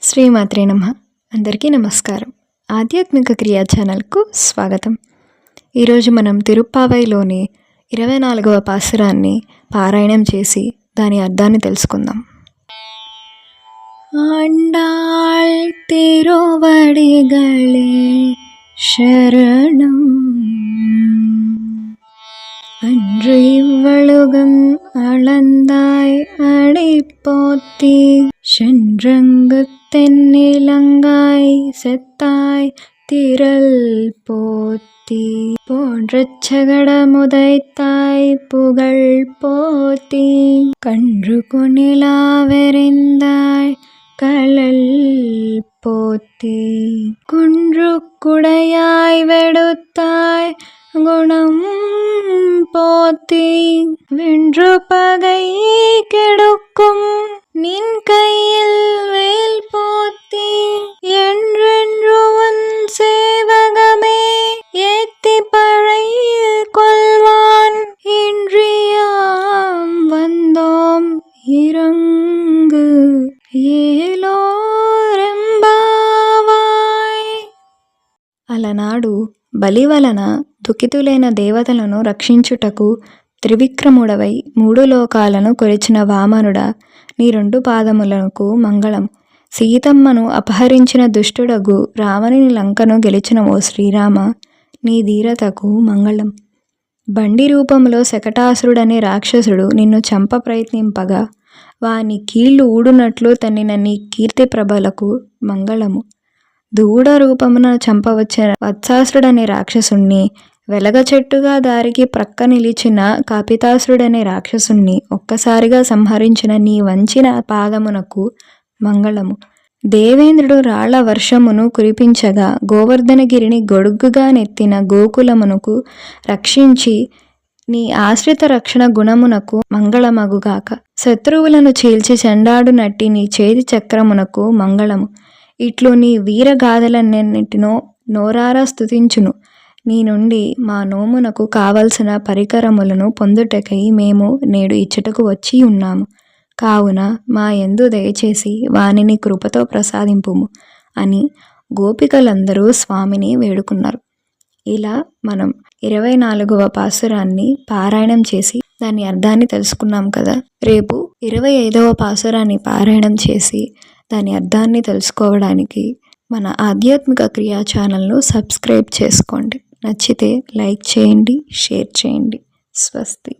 శ్రీమాత్రే నమః. అందరికీ నమస్కారం. ఆధ్యాత్మిక క్రియా ఛానల్కు స్వాగతం. ఈరోజు మనం తిరుప్పావైలోని 24వ పాసురాన్ని పారాయణం చేసి దాని అర్థాన్ని తెలుసుకుందాం. ఆండాళ్ తిరువడిగళే శరణం அன்று இவ்வழுகம் அளந்தாய் அடிப்போத்தி சென்றங்கு தென்னிலங்காய் செத்தாய் திரள் போத்தி போன்ற சகட முதைத்தாய் புகழ் போத்தி கன்று குணிலாவெறிந்தாய் கழல் போத்தி குன்று குடையாய் வெடுத்தாய் குணம் போத்தி வென்று பகை கெடுக்கும் நின் கையில் வேல் போத்தி என்றென்று உன் சேவகமே ஏத்தி பழையில் கொள்வான் இன்றியாம் வந்தோம் இறங்கு ఏలోరెంబావాయ్. అలనాడు బలి వలన దుఃఖితులైన దేవతలను రక్షించుటకు త్రివిక్రముడవై 3 లోకాలను కొలిచిన వామనుడా, నీ 2 పాదములకు మంగళం. సీతమ్మను అపహరించిన దుష్టుడగు రావణుని లంకను గెలిచిన ఓ శ్రీరామ, నీ ధీరతకు మంగళం. బండి రూపంలో శకటాసురుడనే రాక్షసుడు నిన్ను చంప ప్రయత్నింపగా వాని కీళ్లు ఊడునట్లు తన్నిన నీ కీర్తి ప్రభలకు మంగళము. దూడ రూపమున చంపవచ్చిన వత్సాసురుడనే రాక్షసుణ్ణి, వెలగ చెట్టుగా దారికి ప్రక్క నిలిచిన కాపితాసురుడనే రాక్షసుణ్ణి ఒక్కసారిగా సంహరించిన నీ వంచిన పాదమునకు మంగళము. దేవేంద్రుడు రాళ్ల వర్షమును కురిపించగా గోవర్ధనగిరిని గొడుగుగా నెత్తిన గోకులమునకు రక్షించి నీ ఆశ్రిత రక్షణ గుణమునకు మంగళమగుగాక. శత్రువులను చీల్చి చెండాడు నట్టి నీ చేతి చక్రమునకు మంగళము. ఇట్లు నీ వీరగాథలన్నిటినో నోరారా స్తుతించును. నీ నుండి మా నోమునకు కావలసిన పరికరములను పొందుటకై మేము నేడు ఇచ్చటకు వచ్చి ఉన్నాము. కావున మా యందు దయచేసి వానిని కృపతో ప్రసాదింపుము అని గోపికలందరూ స్వామిని వేడుకున్నారు. ఇలా మనం 24వ పాసురాన్ని పారాయణం చేసి దాని అర్థాన్ని తెలుసుకున్నాం కదా. రేపు 25వ పాసురాన్ని పారాయణం చేసి దాని అర్థాన్ని తెలుసుకోవడానికి మన ఆధ్యాత్మిక క్రియా ఛానల్ను సబ్స్క్రైబ్ చేసుకోండి. నచ్చితే లైక్ చేయండి, షేర్ చేయండి. స్వస్తి.